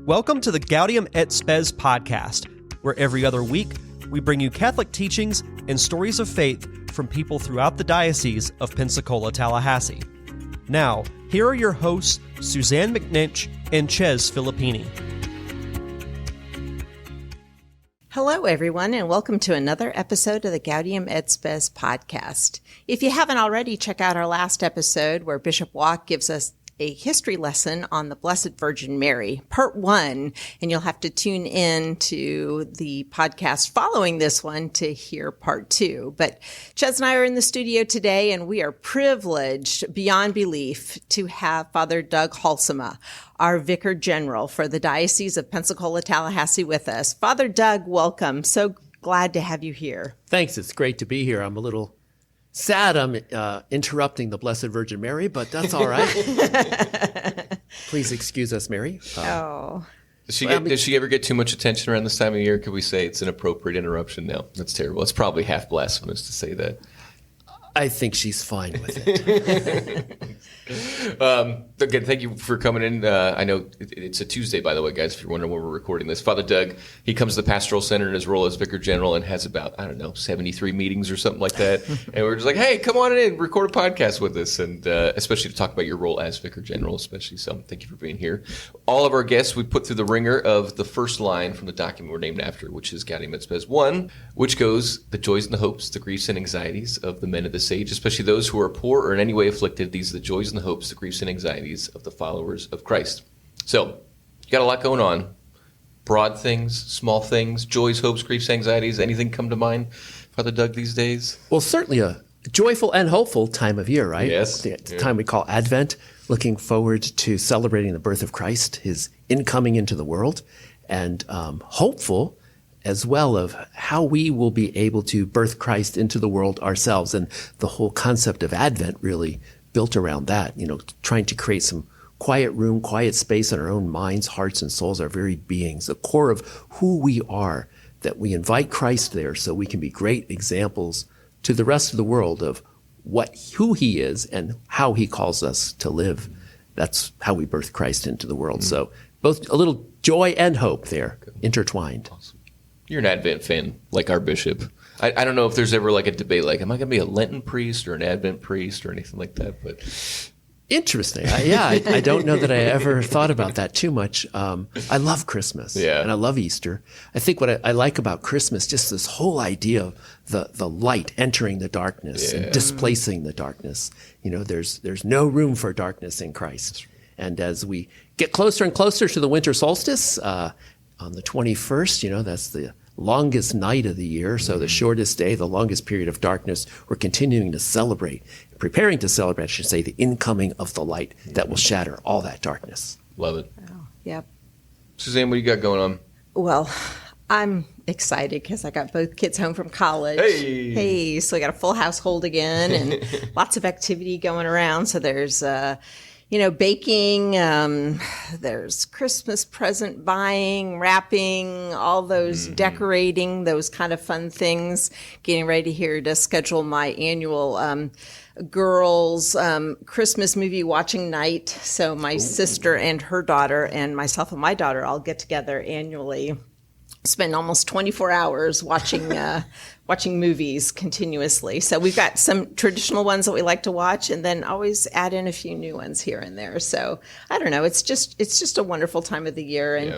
Welcome to the Gaudium et Spes podcast, where every other week we bring you Catholic teachings and stories of faith from people throughout the Diocese of Pensacola-Tallahassee. Now, here are your hosts, Susanne McNinch and Chez Filippini. Hello, everyone, and welcome to another episode of the Gaudium et Spes podcast. If you haven't already, check out our last episode where Bishop Walk gives us a history lesson on the Blessed Virgin Mary, part 1, and you'll have to tune in to the podcast following this one to hear part 2. But Chez and I are in the studio today, and we are privileged beyond belief to have Father Doug Halsema, our Vicar General for the Diocese of Pensacola-Tallahassee, with us. Father Doug, welcome. So glad to have you here. Thanks. It's great to be here. I'm a little sad I'm interrupting the Blessed Virgin Mary, but that's all right. Please excuse us, Mary. Does she ever get too much attention around this time of year? Could we say it's an appropriate interruption? No, that's terrible. It's probably half blasphemous to say that. I think she's fine with it. Again, thank you for coming in. I know it's a Tuesday, by the way, guys, if you're wondering when we're recording this. Father Doug, he comes to the Pastoral Center in his role as Vicar General and has about, 73 meetings or something like that. And we're just like, hey, come on in, record a podcast with us, and especially to talk about your role as Vicar General, especially. So thank you for being here. All of our guests, we put through the ringer of the first line from the document we're named after, which is Gaudium et Spes 1, which goes, the joys and the hopes, the griefs and anxieties of the men of this age, especially those who are poor or in any way afflicted. These are the joys and the hopes, the griefs and anxieties of the followers of Christ. So, you got a lot going on. Broad things, small things, joys, hopes, griefs, anxieties. Anything come to mind, Father Doug, these days? Well, certainly a joyful and hopeful time of year, right? Yes. The time we call Advent, looking forward to celebrating the birth of Christ, his incoming into the world, and hopeful as well of how we will be able to birth Christ into the world ourselves. And the whole concept of Advent really built around that, trying to create some quiet room, quiet space in our own minds, hearts, and souls, our very beings, the core of who we are, that we invite Christ there so we can be great examples to the rest of the world of who he is and how he calls us to live. That's how we birth Christ into the world. So both a little joy and hope there, intertwined. Awesome. You're an Advent fan, like our bishop. I don't know if there's ever like a debate, like, am I going to be a Lenten priest or an Advent priest or anything like that? But interesting. I don't know that I ever thought about that too much. I love Christmas, and I love Easter. I think what I like about Christmas, just this whole idea of the light entering the darkness and displacing the darkness. There's no room for darkness in Christ. And as we get closer and closer to the winter solstice, on the 21st, that's the longest night of the year, so the shortest day, the longest period of darkness, we're continuing to celebrate, preparing to celebrate, I should say, the incoming of the light that will shatter all that darkness. Love it. Oh, yep. Suzanne, what do you got going on? Well, I'm excited because I got both kids home from college. Hey, so I got a full household again and lots of activity going around. So there's baking, there's Christmas present buying, wrapping, all those decorating, those kind of fun things. Getting ready here to schedule my annual girls' Christmas movie watching night. So my sister and her daughter and myself and my daughter all get together annually, spend almost 24 hours watching watching movies continuously. So we've got some traditional ones that we like to watch, and then always add in a few new ones here and there. So I don't know. It's just a wonderful time of the year, and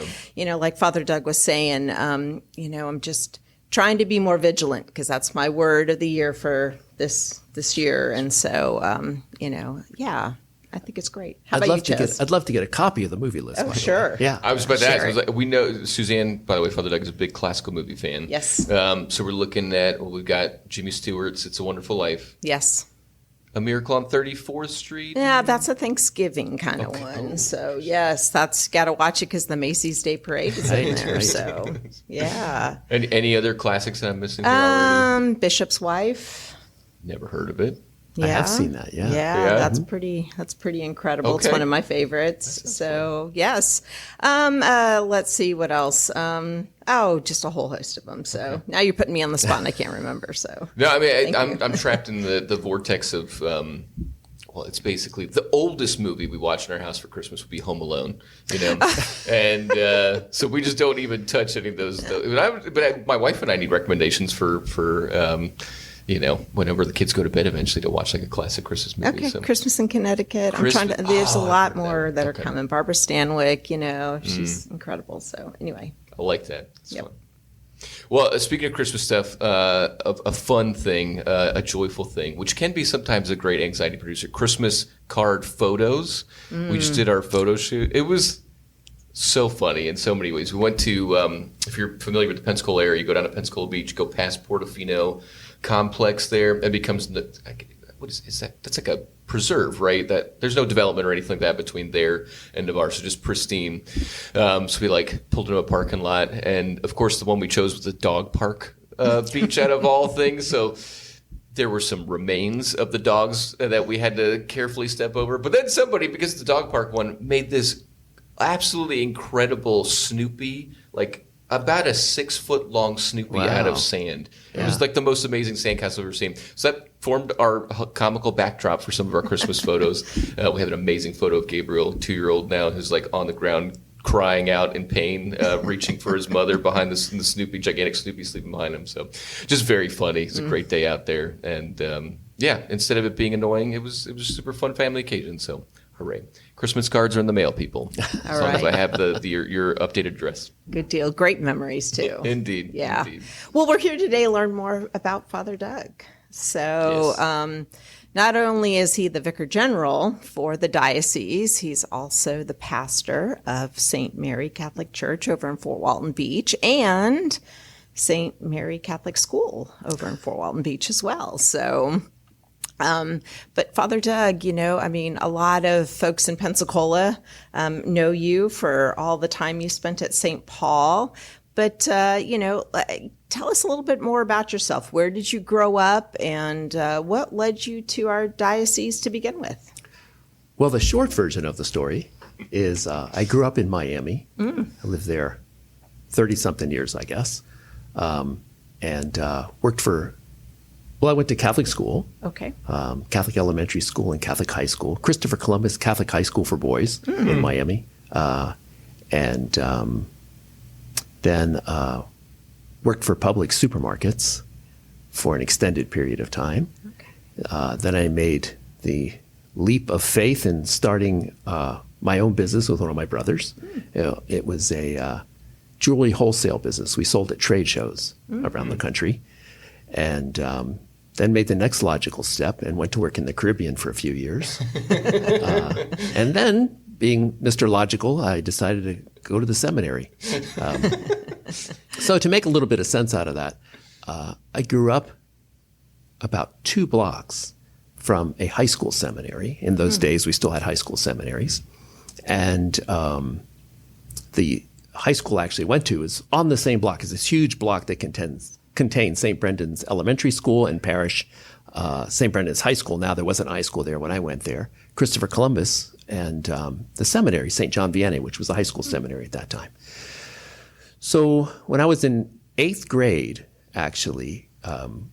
like Father Doug was saying, I'm just trying to be more vigilant because that's my word of the year for this year, and so I think it's great. I'd love to get a copy of the movie list. Oh, sure. Yeah. I was about to ask. We know Suzanne, by the way, Father Doug is a big classical movie fan. Yes. So we're looking at, we've got Jimmy Stewart's It's a Wonderful Life. Yes. A Miracle on 34th Street. Yeah, that's a Thanksgiving kind of one. So, yes, that's got to watch it because the Macy's Day Parade is in there. Right. So, yeah. And any other classics that I'm missing here already? Bishop's Wife. Never heard of it. Yeah. I have seen that, yeah. Yeah, that's pretty incredible. Okay. It's one of my favorites. So, fun. Yes. Let's see what else. Just a whole host of them. So now you're putting me on the spot and I can't remember. So no, I mean, I'm trapped in the vortex of well, it's basically the oldest movie we watch in our house for Christmas would be Home Alone, and so we just don't even touch any of those. My wife and I need recommendations for whenever the kids go to bed eventually to watch like a classic Christmas movie. Okay, So. Christmas in Connecticut. There's a lot more that are coming. Barbara Stanwyck, she's incredible. So anyway. I like that. It's fun. Well, speaking of Christmas stuff, a fun thing, a joyful thing, which can be sometimes a great anxiety producer, Christmas card photos. We just did our photo shoot. It was so funny in so many ways. We went to, if you're familiar with the Pensacola area, you go down to Pensacola Beach, go past Portofino complex there. It becomes, what is that? That's like a preserve, right? That there's no development or anything like that between there and Navarre, so just pristine. So we pulled into a parking lot, and of course the one we chose was the dog park beach out of all things. So there were some remains of the dogs that we had to carefully step over. But then somebody, because the dog park one, made this absolutely incredible Snoopy, about a 6-foot long Snoopy out of sand. Yeah. It was the most amazing sandcastle I've ever seen. So that formed our comical backdrop for some of our Christmas photos. We have an amazing photo of Gabriel, 2-year-old now, who's on the ground crying out in pain, reaching for his mother behind the Snoopy, gigantic Snoopy sleeping behind him. So just very funny. It's a great day out there. And instead of it being annoying, it was a super fun family occasion. So hooray. Christmas cards are in the mail, people. As long as I have your updated address. Good deal. Great memories, too. Indeed. Yeah. Indeed. Well, we're here today to learn more about Father Doug. So not only is he the Vicar General for the diocese, he's also the pastor of St. Mary Catholic Church over in Fort Walton Beach and St. Mary Catholic School over in Fort Walton Beach as well. So... but Father Doug, a lot of folks in Pensacola know you for all the time you spent at St. Paul. But, tell us a little bit more about yourself. Where did you grow up, and what led you to our diocese to begin with? Well, the short version of the story is I grew up in Miami. I lived there 30-something years, I guess, and worked for... Well, I went to Catholic school, Catholic elementary school and Catholic high school, Christopher Columbus Catholic High School for boys in Miami, and then worked for public supermarkets for an extended period of time. Then I made the leap of faith in starting my own business with one of my brothers. It was a jewelry wholesale business. We sold at trade shows around the country. And then made the next logical step and went to work in the Caribbean for a few years. And then, being Mr. Logical, I decided to go to the seminary. So to make a little bit of sense out of that, I grew up about 2 blocks from a high school seminary. In those days, we still had high school seminaries. And the high school I actually went to is on the same block as this huge block that contains St. Brendan's Elementary School and Parish, St. Brendan's High School. Now, there wasn't a high school there when I went there. Christopher Columbus and the seminary, St. John Vianney, which was a high school seminary at that time. So when I was in 8th grade, actually,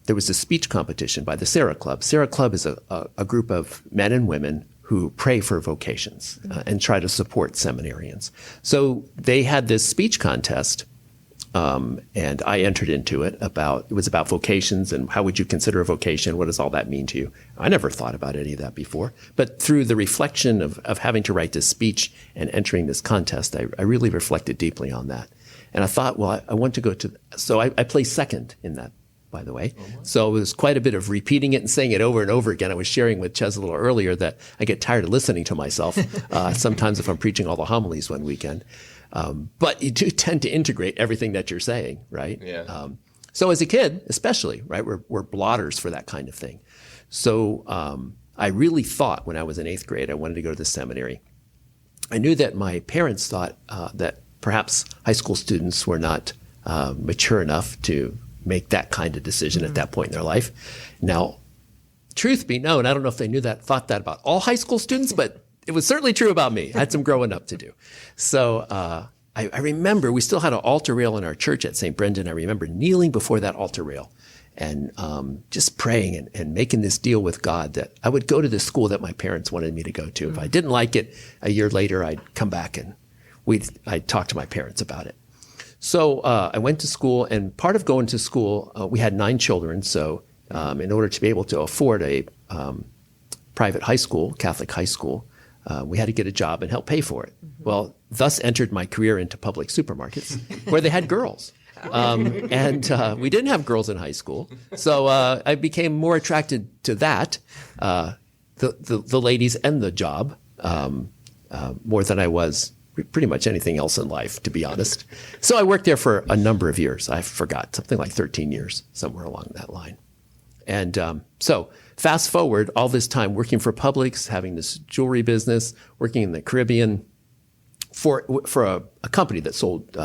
there was a speech competition by the Sarah Club. Sarah Club is a group of men and women who pray for vocations and try to support seminarians. So they had this speech contest. And I entered into it. It was about vocations and how would you consider a vocation? What does all that mean to you? I never thought about any of that before. But through the reflection of having to write this speech and entering this contest, I really reflected deeply on that. And I thought, well, I want to go to, so I placed second in that, by the way. So it was quite a bit of repeating it and saying it over and over again. I was sharing with Chez a little earlier that I get tired of listening to myself sometimes if I'm preaching all the homilies one weekend. But you do tend to integrate everything that you're saying, right? Yeah. So as a kid, especially, right, we're blotters for that kind of thing. So I really thought when I was in 8th grade, I wanted to go to the seminary. I knew that my parents thought that perhaps high school students were not mature enough to make that kind of decision at that point in their life. Now, truth be known, I don't know if they thought that about all high school students, but it was certainly true about me. I had some growing up to do. So I remember we still had an altar rail in our church at St. Brendan. I remember kneeling before that altar rail and just praying and making this deal with God that I would go to the school that my parents wanted me to go to. If I didn't like it, a year later, I'd come back and I'd talk to my parents about it. So I went to school, and part of going to school, we had 9 children. So in order to be able to afford a private high school, Catholic high school, we had to get a job and help pay for it. Well, thus entered my career into public supermarkets where they had girls. And we didn't have girls in high school. So I became more attracted to that, the ladies and the job, more than I was pretty much anything else in life, to be honest. So I worked there for a number of years. I forgot, something like 13 years, somewhere along that line. And so fast forward all this time working for Publix, having this jewelry business, working in the Caribbean for a company that sold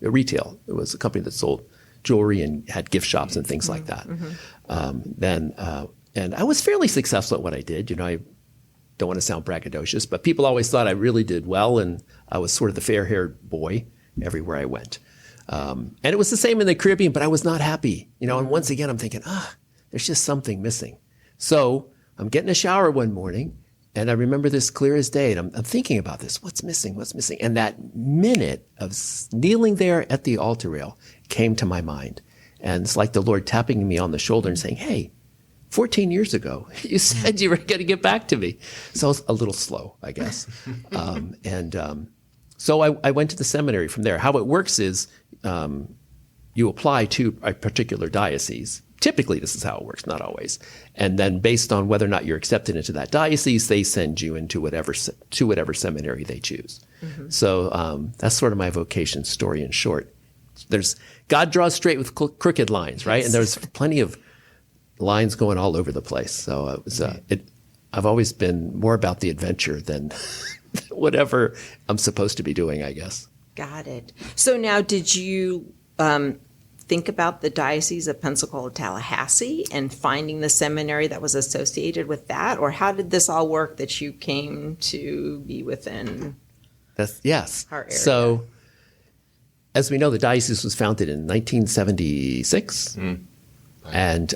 retail. It was a company that sold jewelry and had gift shops and things like that. And I was fairly successful at what I did. You know, I don't want to sound braggadocious, but people always thought I really did well, and I was sort of the fair-haired boy everywhere I went. And it was the same in the Caribbean, but I was not happy. You know, and once again, I'm thinking, there's just something missing. So I'm getting a shower one morning, and I remember this clear as day, and I'm thinking about this. What's missing? What's missing? And that minute of kneeling there at the altar rail came to my mind. And it's like the Lord tapping me on the shoulder and saying, hey, 14 years ago, you said you were going to get back to me. So I was a little slow, I guess. So I went to the seminary from there. How it works is you apply to a particular diocese. Typically, this is how it works, not always. And then based on whether or not you're accepted into that diocese, they send you into whatever seminary they choose. So that's sort of my vocation story in short. God draws straight with crooked lines, right? And there's plenty of lines going all over the place. So it was, I've always been more about the adventure than whatever I'm supposed to be doing, I guess. Got it. So now, did you think about the Diocese of Pensacola-Tallahassee and finding the seminary that was associated with that? Or how did this all work that you came to be within yes. our area? So, as we know, the diocese was founded in 1976. And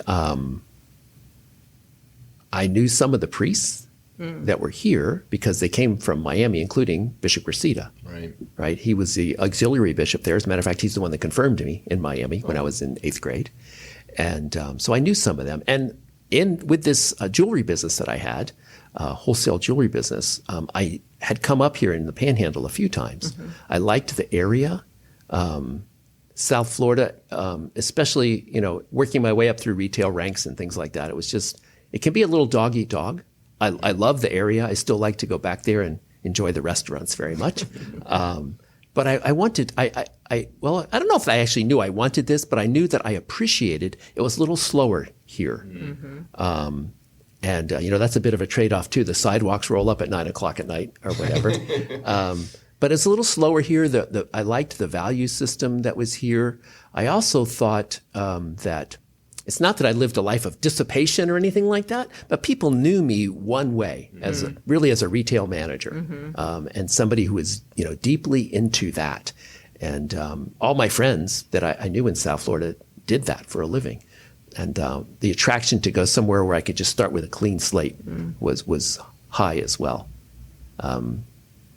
I knew some of the priests that were here because they came from Miami, including Bishop Reseda. Right. He was the auxiliary bishop there. As a matter of fact, he's the one that confirmed me in Miami when I was in 8th grade. And so I knew some of them. And with this jewelry business that I had, wholesale jewelry business, I had come up here in the Panhandle a few times. I liked the area. South Florida, especially, you know, working my way up through retail ranks and things like that. It can be a little dog eat dog. I love the area. I still like to go back there and enjoy the restaurants very much. But I wanted, well, I don't know if I actually knew I wanted this, but I knew that I appreciated it was a little slower here. And, you know, that's a bit of a trade-off too. The sidewalks roll up at 9 o'clock at night or whatever. But it's a little slower here. I liked the value system that was here. I also thought that it's not that I lived a life of dissipation or anything like that, but people knew me one way, as a retail manager, and somebody who was, you know, deeply into that. And all my friends that I knew in South Florida did that for a living. And the attraction to go somewhere where I could just start with a clean slate was high as well.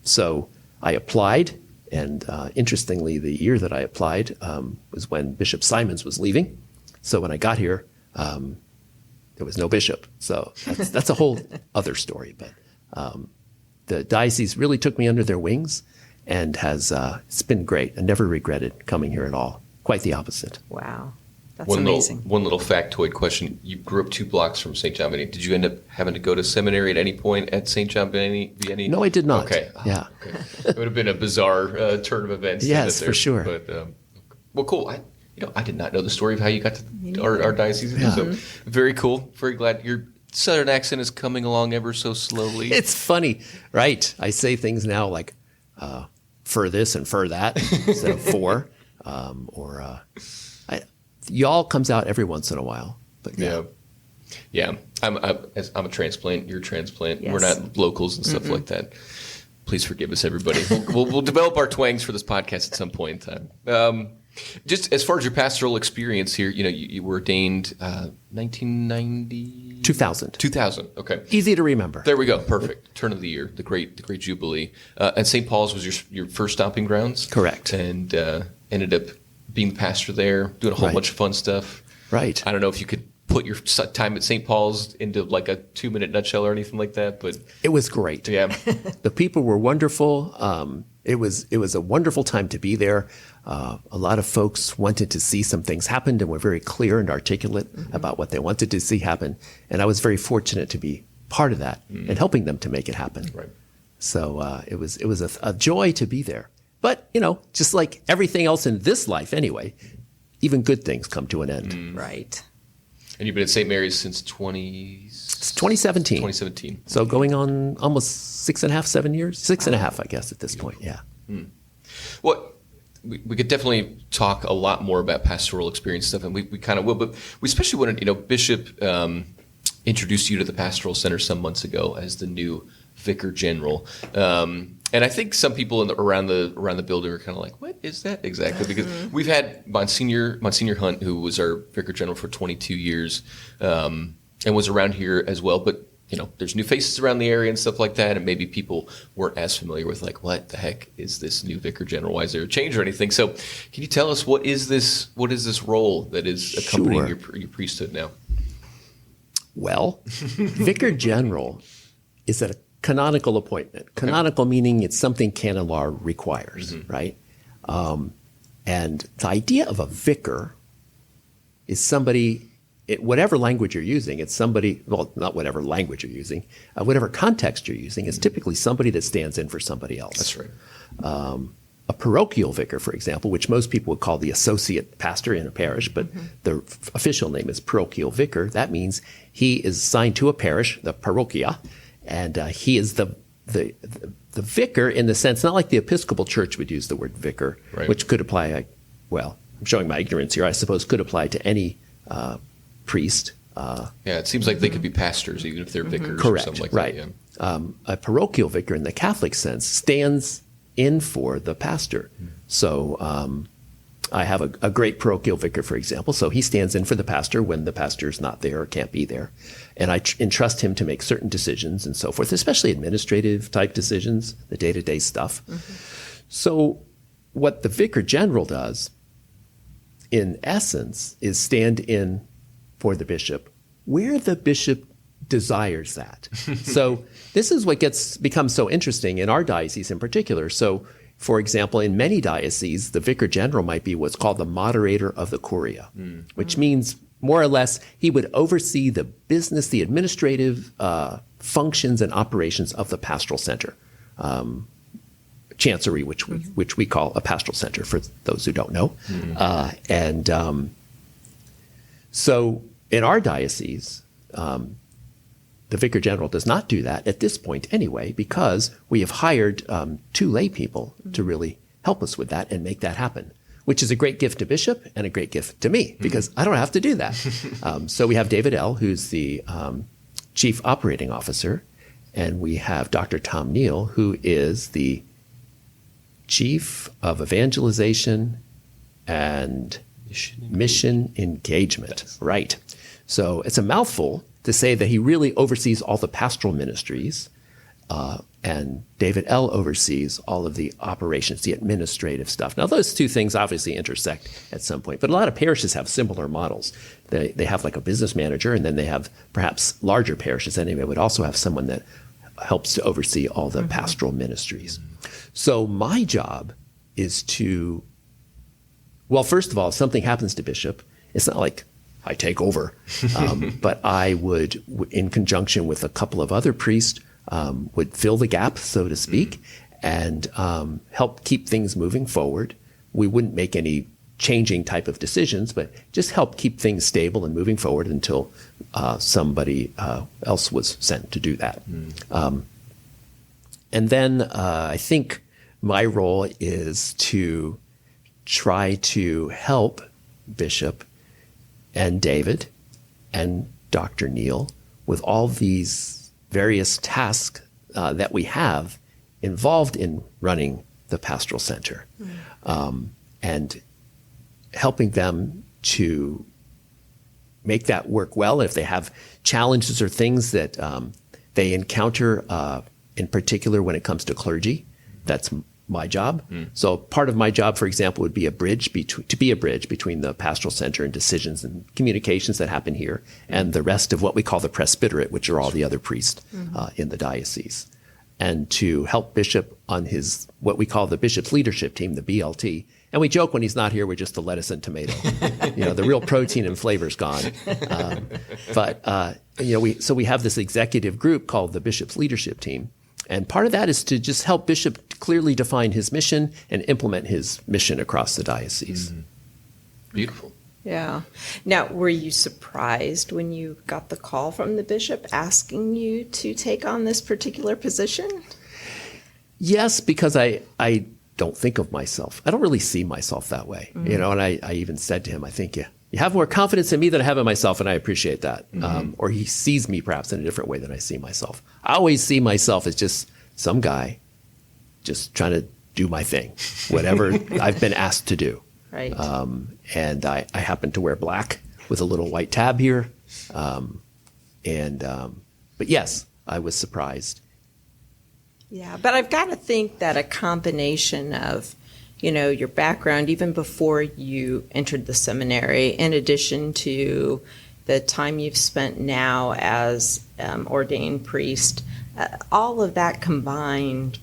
So I applied, and interestingly, the year that I applied was when Bishop Simons was leaving. So when I got here, there was no bishop. So that's a whole other story. But the diocese really took me under their wings, and it's been great. I never regretted coming here at all. Quite the opposite. Wow. That's amazing. One little factoid question. You grew up 2 blocks from St. John Vianney. Did you end up having to go to seminary at any point at St. John Vianney? No, I did not. Okay. Yeah. Okay. It would have been a bizarre turn of events. Yes, for sure. But, well, cool. I did not know the story of how you got to our diocese. Yeah. So very cool. Very glad your Southern accent is coming along ever so slowly. It's funny, right? I say things now like for this and for that instead of for, y'all comes out every once in a while. But yeah. I'm a transplant. You're a transplant. Yes. We're not locals and stuff like that. Please forgive us, everybody. We'll develop our twangs for this podcast at some point in time. Just as far as your pastoral experience here, you were ordained 1990? 2000. 2000, okay. Easy to remember. There we go, perfect. Turn of the year, the great Jubilee. And St. Paul's was your first stomping grounds? Correct. And ended up being the pastor there, doing a whole bunch of fun stuff. Right. I don't know if you could put your time at St. Paul's into like a 2-minute nutshell or anything like that, but it was great. Yeah. The people were wonderful. It was a wonderful time to be there. A lot of folks wanted to see some things happen and were very clear and articulate about what they wanted to see happen. And I was very fortunate to be part of that and helping them to make it happen. Right. So it was a joy to be there. But, just like everything else in this life anyway, even good things come to an end. Right. And you've been at St. Mary's since It's 2017. 2017. So going on almost 6.5, 7 years? 6.5, I guess, at this point, yeah. Well, we could definitely talk a lot more about pastoral experience stuff, and we kind of will, but we especially wanted, Bishop introduced you to the Pastoral Center some months ago as the new Vicar General. And I think some people around the building are kind of like, what is that exactly? Because we've had Monsignor Hunt, who was our Vicar General for 22 years, and was around here as well. But there's new faces around the area and stuff like that, and maybe people weren't as familiar with like, what the heck is this new Vicar General? Why is there a change or anything? So, can you tell us what is this role that is accompanying your priesthood now? Well, Vicar General is a canonical appointment. Canonical meaning it's something canon law requires, right? And the idea of a vicar is somebody, whatever language you're using, it's somebody, well, not whatever language you're using, whatever context you're using, it's typically somebody that stands in for somebody else. That's right. A parochial vicar, for example, which most people would call the associate pastor in a parish, but the official name is parochial vicar. That means he is assigned to a parish, the parochia, and he is the vicar in the sense, not like the Episcopal Church would use the word vicar, right, which could apply, well, I'm showing my ignorance here, I suppose could apply to any priest. Yeah, it seems like they could be pastors even if they're vicars Correct, or something like right. that. Yeah. A parochial vicar in the Catholic sense stands in for the pastor. So I have a great parochial vicar, for example. So he stands in for the pastor when the pastor is not there or can't be there. And I entrust him to make certain decisions and so forth, especially administrative type decisions, the day-to-day stuff. So what the Vicar General does, in essence, is stand in for the bishop where the bishop desires that. So this is what becomes so interesting in our diocese in particular. So, for example, in many dioceses, the Vicar General might be what's called the moderator of the curia, which means more or less he would oversee the business, the administrative functions and operations of the pastoral center. Chancery, which we call a pastoral center for those who don't know. So in our diocese, the Vicar General does not do that at this point anyway, because we have hired 2 lay people to really help us with that and make that happen, which is a great gift to Bishop and a great gift to me because I don't have to do that. So we have David L., who's the Chief Operating Officer, and we have Dr. Tom Neal, who is the Chief of Evangelization and Mission Engagement. Right. So it's a mouthful to say that he really oversees all the pastoral ministries, and David L. oversees all of the operations, the administrative stuff. Now, those 2 things obviously intersect at some point, but a lot of parishes have similar models. They have like a business manager, and then they have perhaps larger parishes anyway, would also have someone that helps to oversee all the pastoral ministries. So my job is to, well, first of all, if something happens to Bishop, it's not like I take over, but I would, in conjunction with a couple of other priests, would fill the gap, so to speak, and help keep things moving forward. We wouldn't make any changing type of decisions, but just help keep things stable and moving forward until somebody else was sent to do that. And then I think my role is to try to help Bishop and David and Dr. Neal with all these various tasks that we have involved in running the pastoral center. And helping them to make that work well. If they have challenges or things that they encounter, in particular when it comes to clergy, that's my job. So part of my job, for example, would be to be a bridge between the pastoral center and decisions and communications that happen here and the rest of what we call the presbyterate, which are all the other priests in the diocese. And to help Bishop on his, what we call the Bishop's Leadership Team, the BLT. And we joke when he's not here, we're just the lettuce and tomato. The real protein and flavor's gone. So we have this executive group called the Bishop's Leadership Team. And part of that is to just help Bishop clearly define his mission and implement his mission across the diocese. Beautiful. Yeah. Now, were you surprised when you got the call from the bishop asking you to take on this particular position? Yes, because I don't think of myself. I don't really see myself that way. And I even said to him, I think you have more confidence in me than I have in myself, and I appreciate that. Or he sees me perhaps in a different way than I see myself. I always see myself as just some guy just trying to do my thing, whatever I've been asked to do. Right. And I happen to wear black with a little white tab here. But yes, I was surprised. Yeah, but I've got to think that a combination of, your background, even before you entered the seminary, in addition to the time you've spent now as ordained priest, all of that combined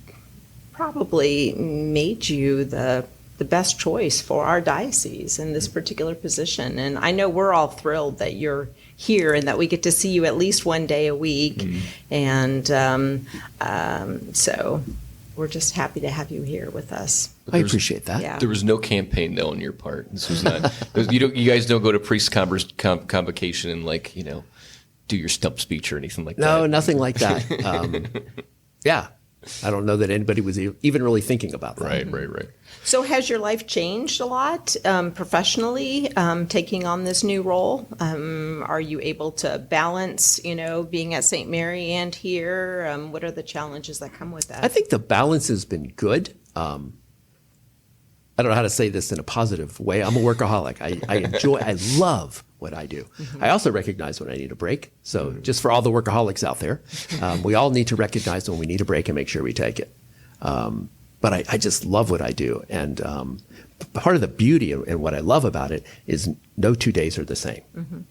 probably made you the best choice for our diocese in this particular position. And I know we're all thrilled that you're here and that we get to see you at least one day a week. And so we're just happy to have you here with us. I appreciate that. Yeah. There was no campaign, though, on your part. This was not. You guys don't go to priest convocation and do your stump speech or anything like that. No, nothing like that. Yeah, I don't know that anybody was even really thinking about that. Right. So has your life changed a lot professionally, taking on this new role? Are you able to balance, being at St. Mary and here? What are the challenges that come with that? I think the balance has been good. I don't know how to say this in a positive way. I'm a workaholic. I love what I do. I also recognize when I need a break. So just for all the workaholics out there, we all need to recognize when we need a break and make sure we take it. But I just love what I do. And part of the beauty and what I love about it is no 2 days are the same.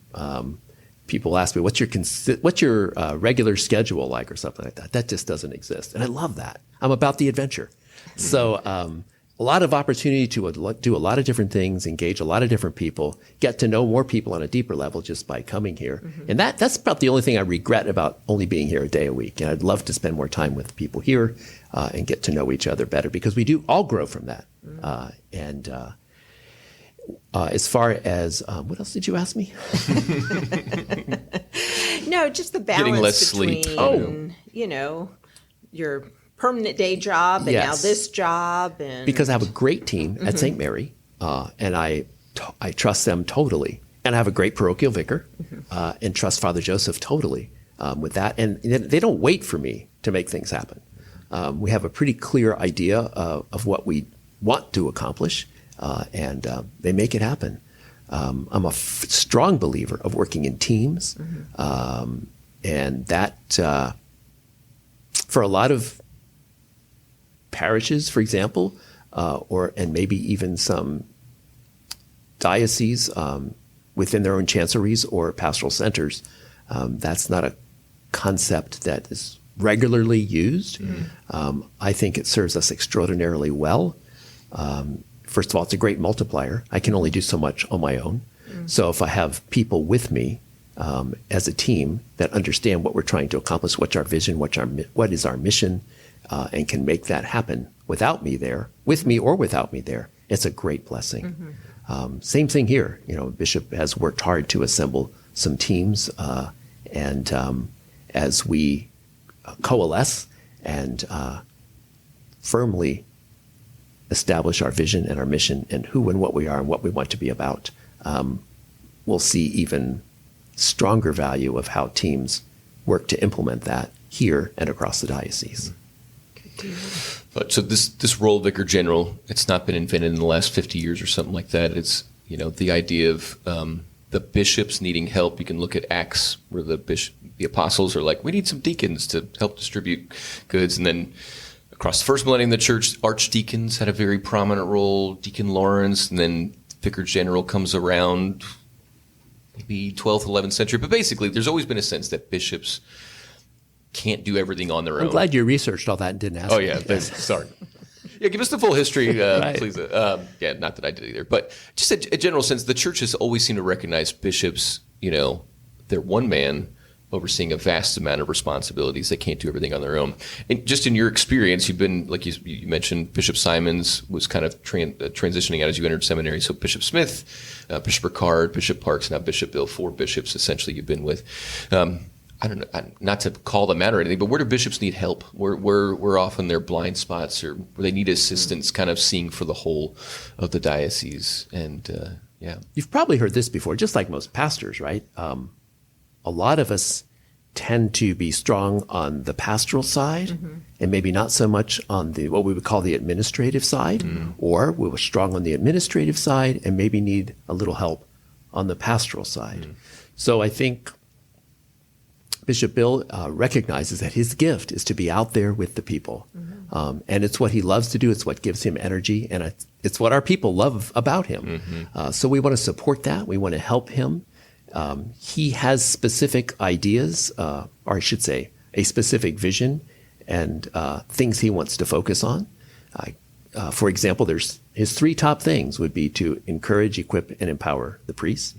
People ask me, what's your regular schedule like or something like that? That just doesn't exist. And I love that. I'm about the adventure. So a lot of opportunity to do a lot of different things, engage a lot of different people, get to know more people on a deeper level just by coming here. And that's about the only thing I regret about only being here a day a week. And I'd love to spend more time with people here and get to know each other better, because we do all grow from that. As far as, what else did you ask me? No, just the balance Getting less between, sleep. your permanent day job and now this job. And because I have a great team at St. Mary, and I trust them totally. And I have a great parochial vicar and trust Father Joseph totally with that. And they don't wait for me to make things happen. We have a pretty clear idea of what we want to accomplish, and they make it happen. I'm a strong believer of working in teams, and that for a lot of parishes, for example, and maybe even some dioceses within their own chanceries or pastoral centers, that's not a concept that is regularly used. I think it serves us extraordinarily well. First of all, it's a great multiplier. I can only do so much on my own. So if I have people with me as a team that understand what we're trying to accomplish, what's our vision, what is our mission, and can make that happen without me there, with me or without me there, it's a great blessing. Same thing here. Bishop has worked hard to assemble some teams, and as we coalesce and firmly establish our vision and our mission and who and what we are and what we want to be about, we'll see even stronger value of how teams work to implement that here and across the diocese. But so this role of vicar general, it's not been invented in the last 50 years or something like that. the idea of the bishops needing help. You can look at Acts where the apostles are like, we need some deacons to help distribute goods. And then across the first millennium, the church, archdeacons had a very prominent role, Deacon Lawrence, and then vicar general comes around maybe 12th, 11th century. But basically, there's always been a sense that bishops can't do everything on their own. I'm glad you researched all that and didn't ask Oh, me. yeah. Sorry. Yeah, give us the full history, Right. please. Yeah, not that I did either. But just a general sense, the church has always seemed to recognize bishops, they're one man overseeing a vast amount of responsibilities. They can't do everything on their own. And just in your experience, you've been, like you mentioned, Bishop Simons was kind of transitioning out as you entered seminary. So Bishop Smith, Bishop Ricard, Bishop Parks, now Bishop Bill, 4 bishops essentially you've been with. I don't know, not to call them out or anything, but where do bishops need help? Where often their blind spots or where they need assistance kind of seeing for the whole of the diocese? And yeah. You've probably heard this before, just like most pastors, right? A lot of us tend to be strong on the pastoral side and maybe not so much on what we would call the administrative side, or we were strong on the administrative side and maybe need a little help on the pastoral side. So I think Bishop Bill recognizes that his gift is to be out there with the people. And it's what he loves to do. It's what gives him energy. And it's what our people love about him. So we want to support that. We want to help him. He has specific ideas, or I should say, a specific vision and things he wants to focus on. For example, there's his 3 top things would be to encourage, equip, and empower the priests.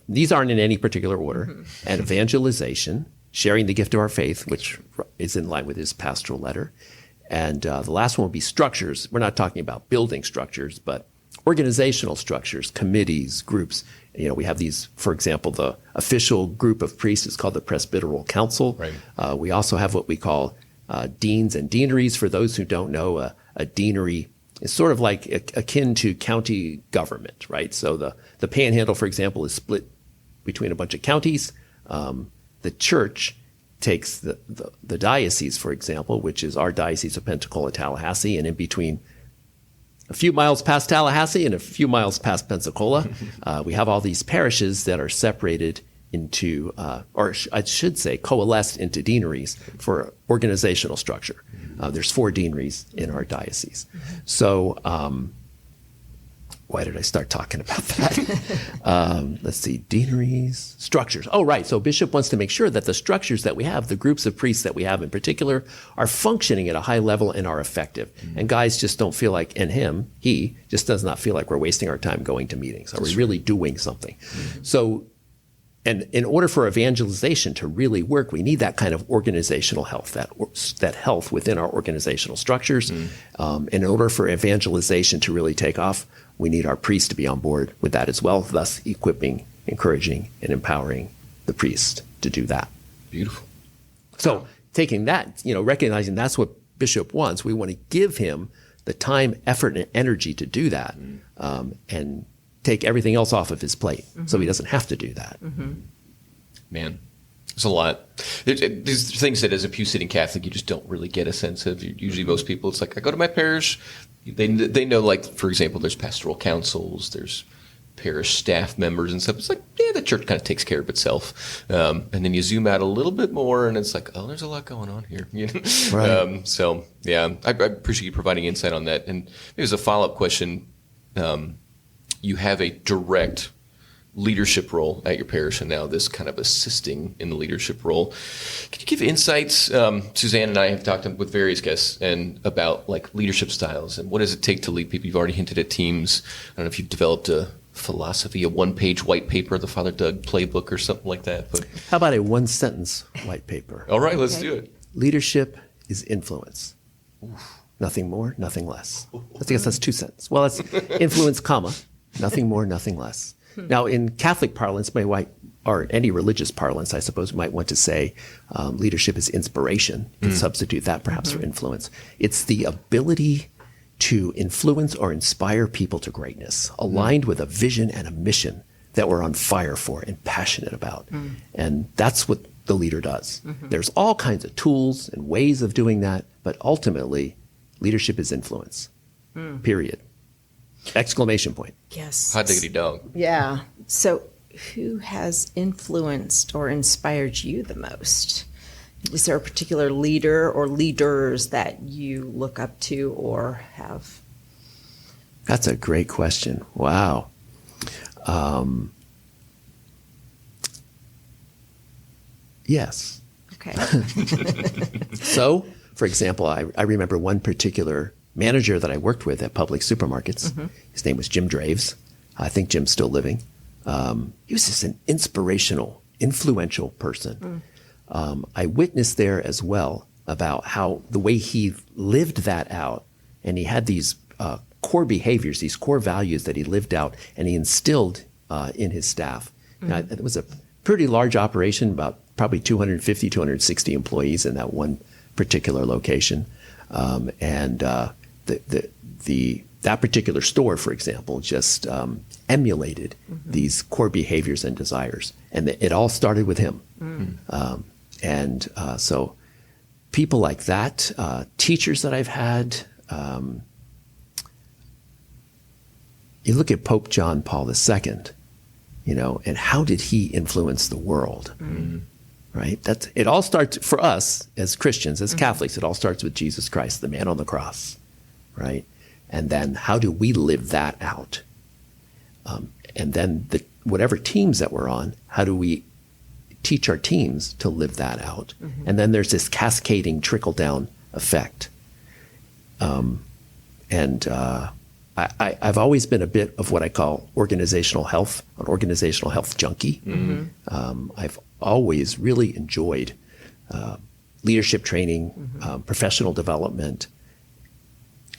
These aren't in any particular order. And evangelization, sharing the gift of our faith, which is in line with his pastoral letter. And the last one would be structures. We're not talking about building structures, but organizational structures, committees, groups. We have these, for example, the official group of priests is called the Presbyteral Council. Right. We also have what we call deans and deaneries. For those who don't know, a deanery is sort of like akin to county government, right? So the Panhandle, for example, is split between a bunch of counties. The church takes the diocese, for example, which is our Diocese of Pensacola-Tallahassee, and in between a few miles past Tallahassee and a few miles past Pensacola, we have all these parishes that are separated into, or I should say, coalesced into deaneries for organizational structure. There's 4 deaneries in our diocese. So why did I start talking about that? Let's see, deaneries, structures. Oh, right. So Bishop wants to make sure that the structures that we have, the groups of priests that we have in particular, are functioning at a high level and are effective. And guys just don't feel like, and he just does not feel like we're wasting our time going to meetings. Are we really doing something? So, and in order for evangelization to really work, we need that kind of organizational health, that health within our organizational structures. And in order for evangelization to really take off, we need our priests to be on board with that as well, thus equipping, encouraging, and empowering the priest to do that. Beautiful. So taking that, recognizing that's what Bishop wants, we want to give him the time, effort, and energy to do that, and take everything else off of his plate so he doesn't have to do that. Man, there's a lot. There's things that as a pew-sitting Catholic, you just don't really get a sense of. Usually most people, it's like, I go to my parish, they know, like, for example, there's pastoral councils, there's parish staff members and stuff. It's like, yeah, the church kind of takes care of itself. And then you zoom out a little bit more and it's like, oh, there's a lot going on here. Right. So, yeah, I appreciate you providing insight on that. And there's a follow-up question. You have a direct leadership role at your parish and now this kind of assisting in the leadership role. Can you give insights? Susanne and I have talked with various guests and about like leadership styles and what does it take to lead people? You've already hinted at teams. I don't know if you've developed a philosophy, a 1-page white paper, the Father Doug playbook or something like that. But how about a 1-sentence white paper? All right, let's do it. Leadership is influence. Nothing more, nothing less. I guess that's 2 sentences. Well, it's influence, comma, nothing more, nothing less. Now, in Catholic parlance, or any religious parlance, I suppose, we might want to say leadership is inspiration. You can substitute that perhaps for influence. It's the ability to influence or inspire people to greatness, aligned with a vision and a mission that we're on fire for and passionate about. And that's what the leader does. There's all kinds of tools and ways of doing that, but ultimately, leadership is influence, period. Exclamation point. Yes. Hot diggity dog. Yeah. So who has influenced or inspired you the most? Is there a particular leader or leaders that you look up to or have? That's a great question. Wow. Yes. Okay. So, for example, I remember one particular manager that I worked with at public supermarkets. His name was Jim Draves. I think Jim's still living. He was just an inspirational, influential person. I witnessed there as well about how the way he lived that out, and he had these core behaviors, these core values that he lived out, and he instilled in his staff. Now, it was a pretty large operation, about probably 250, 260 employees in that one particular location. That particular store, for example, just emulated these core behaviors and desires. And it all started with him. So people like that, teachers that I've had, you look at Pope John Paul II, and how did he influence the world? Right? It all starts for us as Christians, as Catholics. It all starts with Jesus Christ, the man on the cross, right? And then how do we live that out? And then whatever teams that we're on, how do we teach our teams to live that out? And then there's this cascading trickle-down effect. I've always been a bit of what I call organizational health, an organizational health junkie. I've always really enjoyed leadership training, professional development,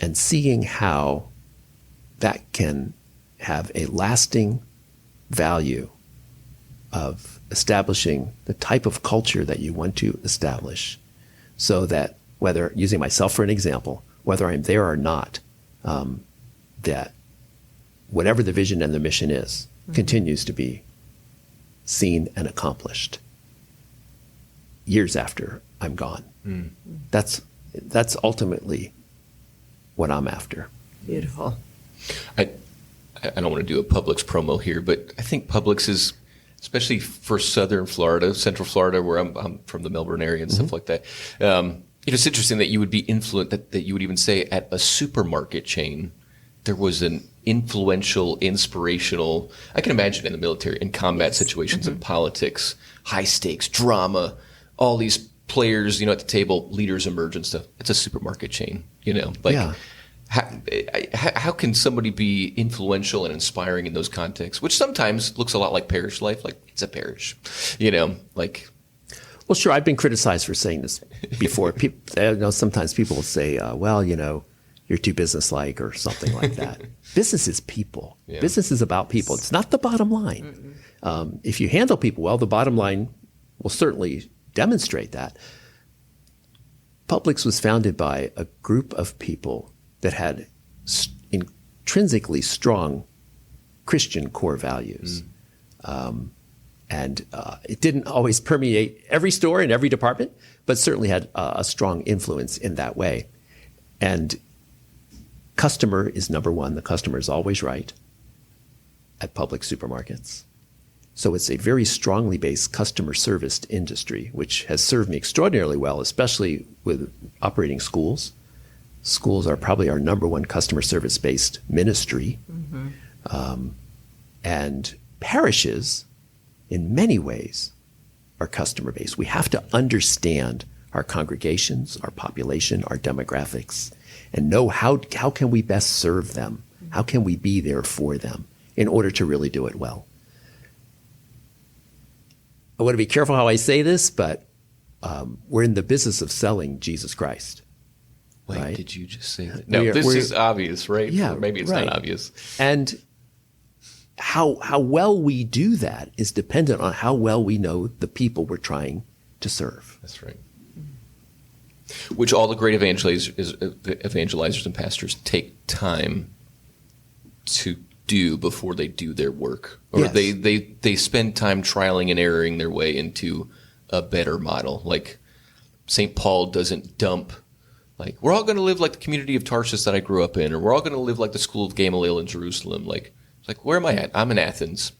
and seeing how that can have a lasting value of establishing the type of culture that you want to establish, so that whether, using myself for an example, whether I'm there or not, that whatever the vision and the mission is continues to be seen and accomplished years after I'm gone. That's ultimately what I'm after. Beautiful. I don't want to do a Publix promo here, but I think Publix is, especially for Southern Florida, Central Florida, where I'm from, the Melbourne area and stuff like that. It's interesting that you would be influenced, that you would even say at a supermarket chain, there was an influential, inspirational, I can imagine in the military, in combat situations, in politics, high stakes, drama, all these players, at the table, leaders emerge and stuff. It's a supermarket chain, How can somebody be influential and inspiring in those contexts, which sometimes looks a lot like parish life, like it's a parish, Well, sure, I've been criticized for saying this before. Sometimes people will say, you're too businesslike or something like that. Business is people. Yeah. Business is about people. It's not the bottom line. If you handle people well, the bottom line will certainly demonstrate that. Publix was founded by a group of people that had intrinsically strong Christian core values. It didn't always permeate every store and every department, but certainly had a strong influence in that way. And customer is number one. The customer is always right at public supermarkets. So it's a very strongly based customer service industry, which has served me extraordinarily well, especially with operating schools. Schools are probably our number one customer service based ministry. And parishes, in many ways, are customer based. We have to understand our congregations, our population, our demographics, and know how can we best serve them? How can we be there for them in order to really do it well? I want to be careful how I say this, but we're in the business of selling Jesus Christ. Wait, right? Did you just say that? No, this is obvious, right? Yeah, or maybe it's right. not obvious. And how well we do that is dependent on how well we know the people we're trying to serve. That's right. Which all the great evangelizers and pastors take time to do before they do their work. Or Yes. they spend time trialing and erroring their way into a better model. Like St. Paul doesn't dump Like, we're all going to live like the community of Tarsus that I grew up in, or we're all going to live like the school of Gamaliel in Jerusalem. Like, it's like, where am I at? I'm in Athens.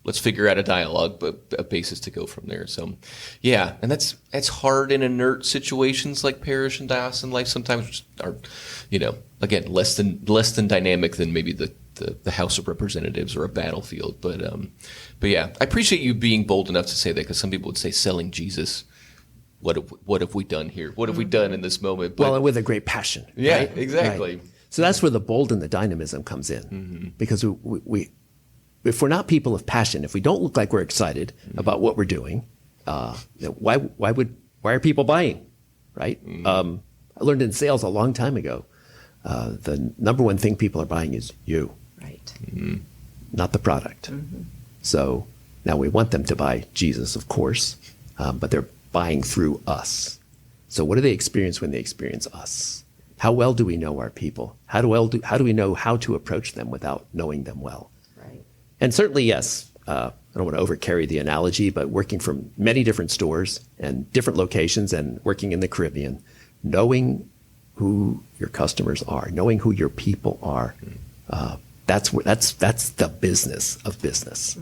Let's figure out a dialogue, but a basis to go from there. So, yeah, and that's hard in inert situations like parish and diocesan life. Sometimes are, again, less than dynamic than maybe the House of Representatives or a battlefield. But yeah, I appreciate you being bold enough to say that, because some people would say selling Jesus. What have we done here? What have we done in this moment? But, well, and with a great passion. Yeah, right? exactly. Right. So that's where the bold and the dynamism comes in, because we if we're not people of passion, if we don't look like we're excited about what we're doing, why are people buying, right? I learned in sales a long time ago, the number one thing people are buying is you, Right. not the product. So now we want them to buy Jesus, of course, but they're buying through us. So what do they experience when they experience us? How well do we know our people? How do we know how to approach them without knowing them well? Right. And certainly, yes, I don't want to overcarry the analogy, but working from many different stores and different locations and working in the Caribbean, knowing who your customers are, knowing who your people are, that's the business of business.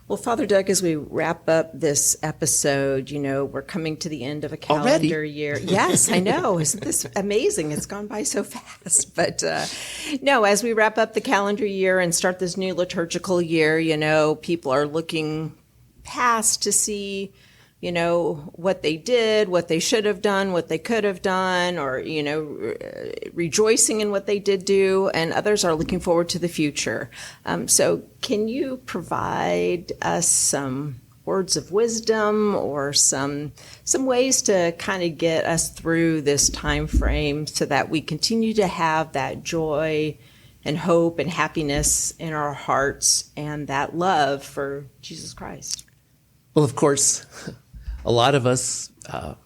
Well, Father Doug, as we wrap up this episode, we're coming to the end of a calendar Already? year. Yes, I know. Isn't this amazing? It's gone by so fast. But no, as we wrap up the calendar year and start this new liturgical year, people are looking past to see, what they did, what they should have done, what they could have done, or, rejoicing in what they did do, and others are looking forward to the future. So can you provide us some words of wisdom or some ways to kind of get us through this time frame so that we continue to have that joy and hope and happiness in our hearts and that love for Jesus Christ? Well, of course, a lot of us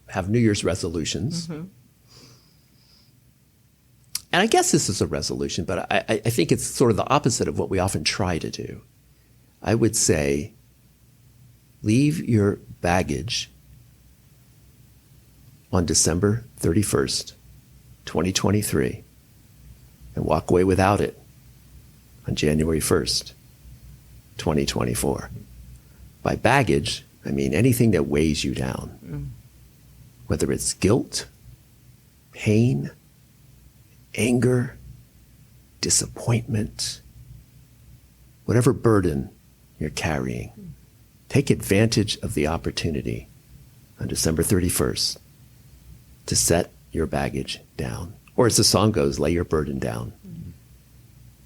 have New Year's resolutions. And I guess this is a resolution, but I think it's sort of the opposite of what we often try to do. I would say, leave your baggage on December 31st, 2023, and walk away without it on January 1st, 2024. By baggage, I mean anything that weighs you down, whether it's guilt, pain, anger, disappointment, whatever burden you're carrying. Take advantage of the opportunity on December 31st to set your baggage down. Or as the song goes, lay your burden down.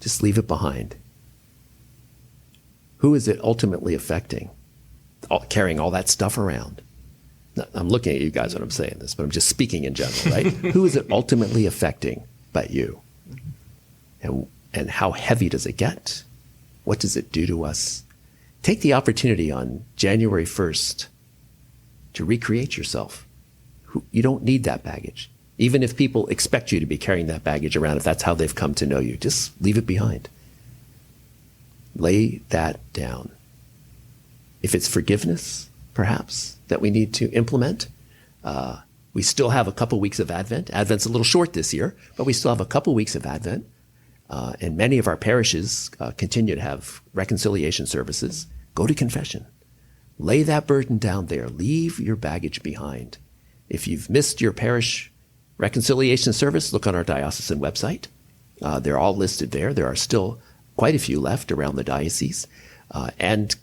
Just leave it behind. Who is it ultimately affecting? Carrying all that stuff around. Now, I'm looking at you guys when I'm saying this, but I'm just speaking in general, right? Who is it ultimately affecting but you? And how heavy does it get? What does it do to us? Take the opportunity on January 1st to recreate yourself. You don't need that baggage. Even if people expect you to be carrying that baggage around, if that's how they've come to know you, just leave it behind. Lay that down. If it's forgiveness, perhaps, that we need to implement, we still have a couple weeks of Advent. Advent's a little short this year, but we still have a couple weeks of Advent. And many of our parishes continue to have reconciliation services. Go to confession. Lay that burden down there. Leave your baggage behind. If you've missed your parish reconciliation service, look on our diocesan website. They're all listed there. There are still quite a few left around the diocese. And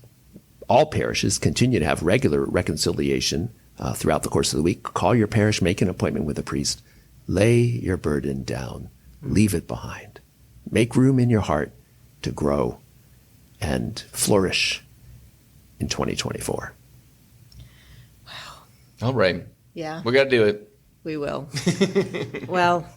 all parishes continue to have regular reconciliation throughout the course of the week. Call your parish, make an appointment with a priest. Lay your burden down. Leave it behind. Make room in your heart to grow and flourish in 2024. Wow. All right. Yeah. We got to do it. We will. Well,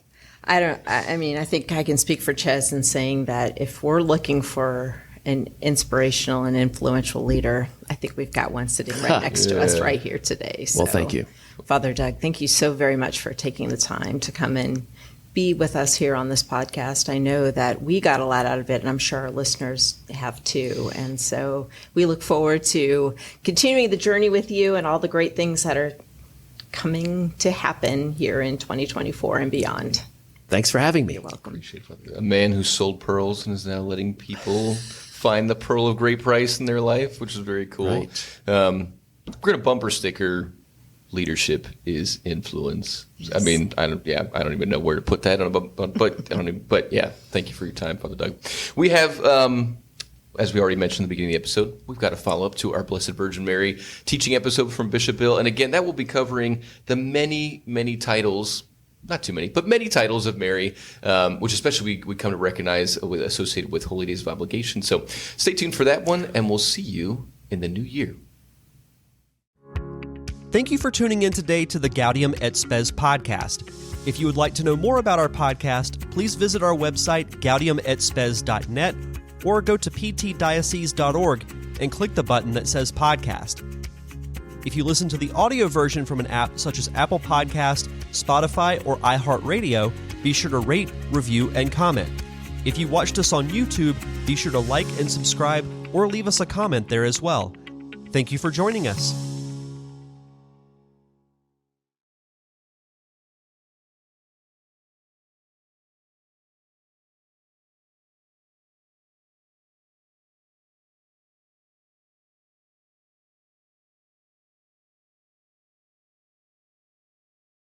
I think I can speak for Chez in saying that if we're looking for an inspirational and influential leader, I think we've got one sitting right next to us right here today. So, well, thank you. Father Doug, thank you so very much for taking the time to come and be with us here on this podcast. I know that we got a lot out of it, and I'm sure our listeners have too. And so we look forward to continuing the journey with you and all the great things that are coming to happen here in 2024 and beyond. Thanks for having me. You're welcome. Appreciate it. A man who sold pearls and is now letting people find the pearl of great price in their life, which is very cool. Right. We're going to bumper sticker leadership is influence. Yes. I mean, I don't even know where to put that on but yeah, thank you for your time, Father Doug. We have, as we already mentioned in the beginning of the episode, we've got a follow-up to our Blessed Virgin Mary teaching episode from Bishop Bill. And again, that will be covering the many, many titles, not too many, but many titles of Mary, which especially we come to recognize associated with Holy Days of Obligation. So stay tuned for that one, and we'll see you in the new year. Thank you for tuning in today to the Gaudium et Spes podcast. If you would like to know more about our podcast, please visit our website, gaudiumetspes.net, or go to ptdiocese.org and click the button that says podcast. If you listen to the audio version from an app such as Apple Podcast, Spotify, or iHeartRadio, be sure to rate, review, and comment. If you watched us on YouTube, be sure to like and subscribe or leave us a comment there as well. Thank you for joining us.